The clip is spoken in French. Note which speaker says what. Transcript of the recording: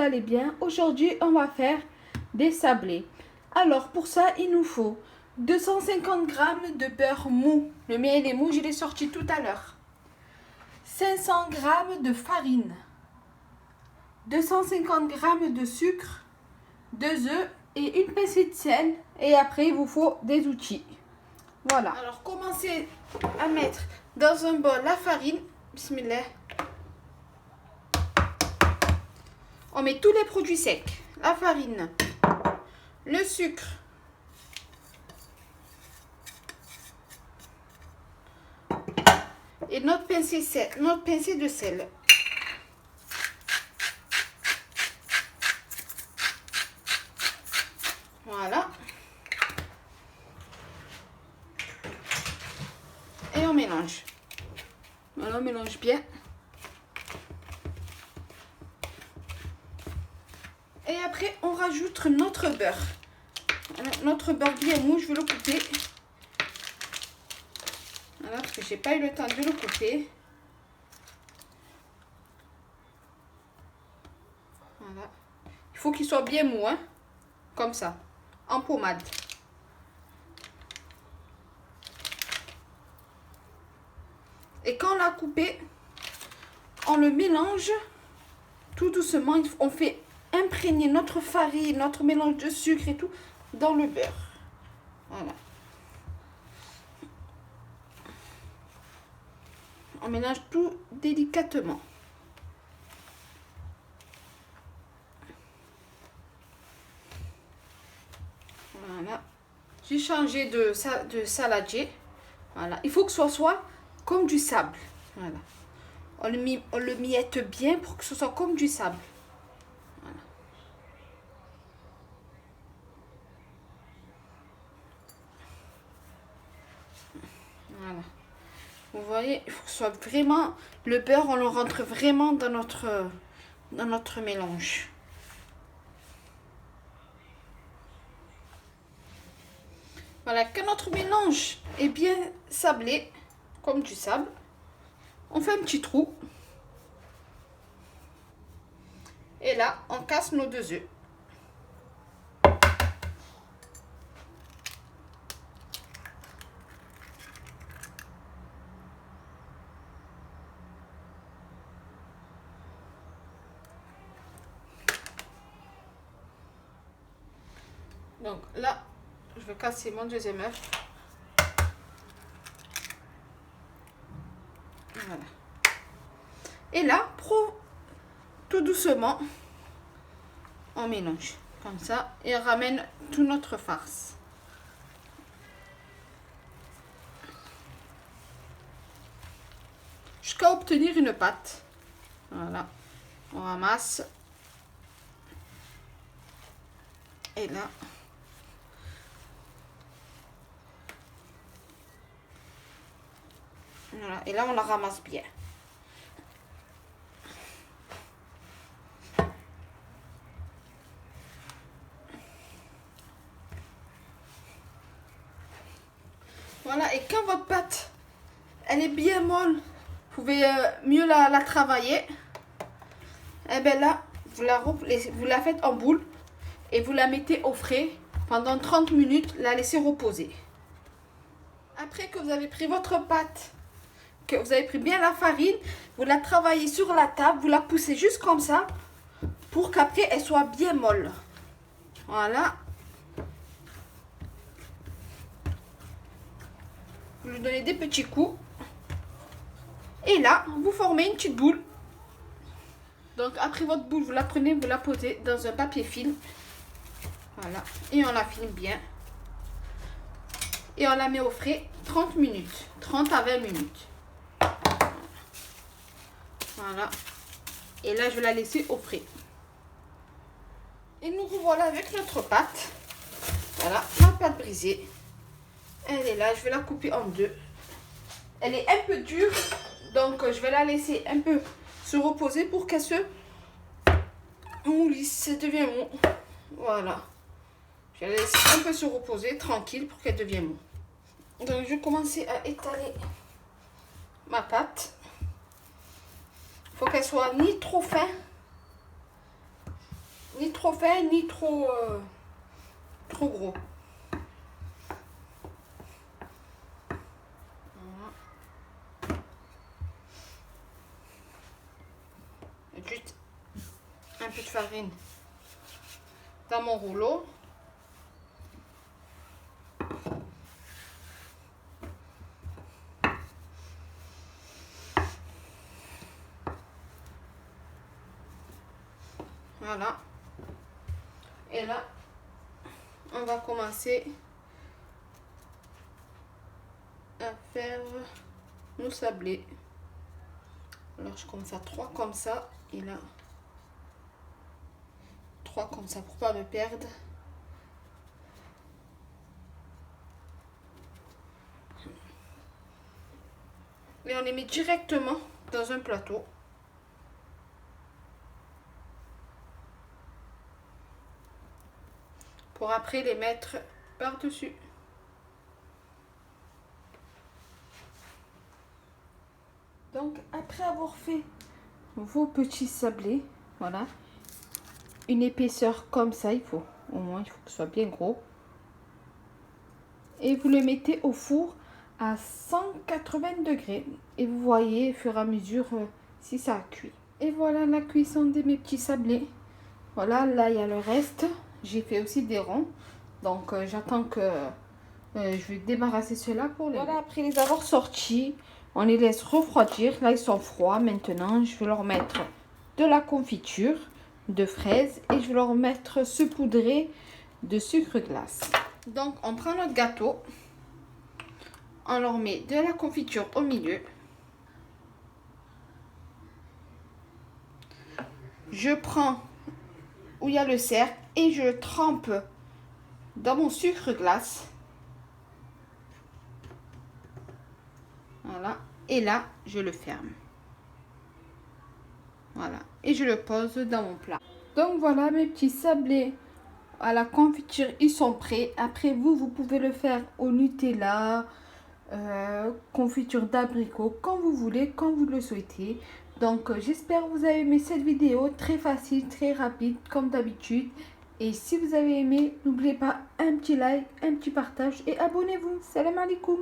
Speaker 1: vous allez bien. Aujourd'hui, on va faire des sablés. Alors, pour ça, il nous faut 250 g de beurre mou. Le mien, il est mou, je l'ai sorti tout à l'heure. 500 g de farine. 250 g de sucre, 2 œufs et une pincée de sel. Et après, il vous faut des outils. Voilà. Alors, commencez à mettre dans un bol la farine. Bismillah. On met tous les produits secs. La farine, le sucre, et notre pincée de sel. Voilà. Et on mélange. Voilà, on mélange bien. Et après, on rajoute notre beurre. Notre beurre bien mou, je vais le couper. Voilà, parce que j'ai pas eu le temps de le couper. Voilà. Il faut qu'il soit bien mou, hein. Comme ça, en pommade. Et quand on l'a coupé, on le mélange tout doucement. On fait imprégner notre farine, notre mélange de sucre et tout dans le beurre. Voilà. On mélange tout délicatement. Voilà. J'ai changé de saladier. Voilà. Il faut que ce soit comme du sable. Voilà. On le miette bien pour que ce soit comme du sable. Voilà. Voilà. Vous voyez, il faut que ce soit vraiment... Le beurre, on le rentre vraiment dans notre mélange. Voilà, quand notre mélange est bien sablé, comme du sable, on fait un petit trou. Et là, on casse nos 2 œufs. Donc là, je vais casser mon 2e œuf. Voilà. Et là, tout doucement, on mélange comme ça et on ramène toute notre farce. Jusqu'à obtenir une pâte. Voilà. On ramasse. Et là, voilà. Et là, on la ramasse bien. Voilà. Et quand votre pâte, elle est bien molle, vous pouvez mieux la travailler. Et bien là, vous la faites en boule et vous la mettez au frais pendant 30 minutes, la laissez reposer. Après que vous avez pris votre pâte, que vous avez pris bien la farine, vous la travaillez sur la table, vous la poussez juste comme ça pour qu'après elle soit bien molle. Voilà. Vous lui donnez des petits coups. Et là, vous formez une petite boule. Donc après votre boule, vous la prenez, vous la posez dans un papier film. Voilà. Et on la filme bien. Et on la met au frais 30 minutes. 30 à 20 minutes. Voilà. Et là, je vais la laisser au frais. Et nous revoilà avec notre pâte. Voilà, ma pâte brisée. Elle est là, je vais la couper en 2. Elle est un peu dure, donc je vais la laisser un peu se reposer pour qu'elle se moulisse, ça devient mou. Voilà. Je vais la laisser un peu se reposer, tranquille, pour qu'elle devienne mou. Donc je vais commencer à étaler ma pâte. Il faut qu'elle soit ni trop fin, Ni trop fin, ni trop gros. Voilà. Juste un peu de farine dans mon rouleau. Voilà. Et là, on va commencer à faire nos sablés. Alors, je commence à 3 comme ça. Et là, 3 comme ça pour pas me perdre. Et on les met directement dans un plateau. Pour après les mettre par-dessus. Donc après avoir fait vos petits sablés, voilà, une épaisseur comme ça, il faut que ce soit bien gros. Et vous le mettez au four à 180 degrés. Et vous voyez au fur et à mesure si ça a cuit. Et voilà la cuisson de mes petits sablés. Voilà, là il y a le reste. J'ai fait aussi des ronds. Donc j'attends que je vais débarrasser ceux-là pour les... Voilà, après les avoir sortis, on les laisse refroidir. Là ils sont froids maintenant. Je vais leur mettre de la confiture de fraises et je vais leur mettre saupoudré de sucre glace. Donc on prend notre gâteau, on leur met de la confiture au milieu. Je prends où il y a le cercle et je le trempe dans mon sucre glace. Voilà. Et là, je le ferme. Voilà. Et je le pose dans mon plat. Donc voilà mes petits sablés à la confiture, ils sont prêts. Après vous pouvez le faire au Nutella, confiture d'abricot, quand vous voulez, quand vous le souhaitez. Donc j'espère que vous avez aimé cette vidéo, très facile, très rapide comme d'habitude. Et si vous avez aimé, n'oubliez pas un petit like, un petit partage et abonnez-vous. Salam alaikum.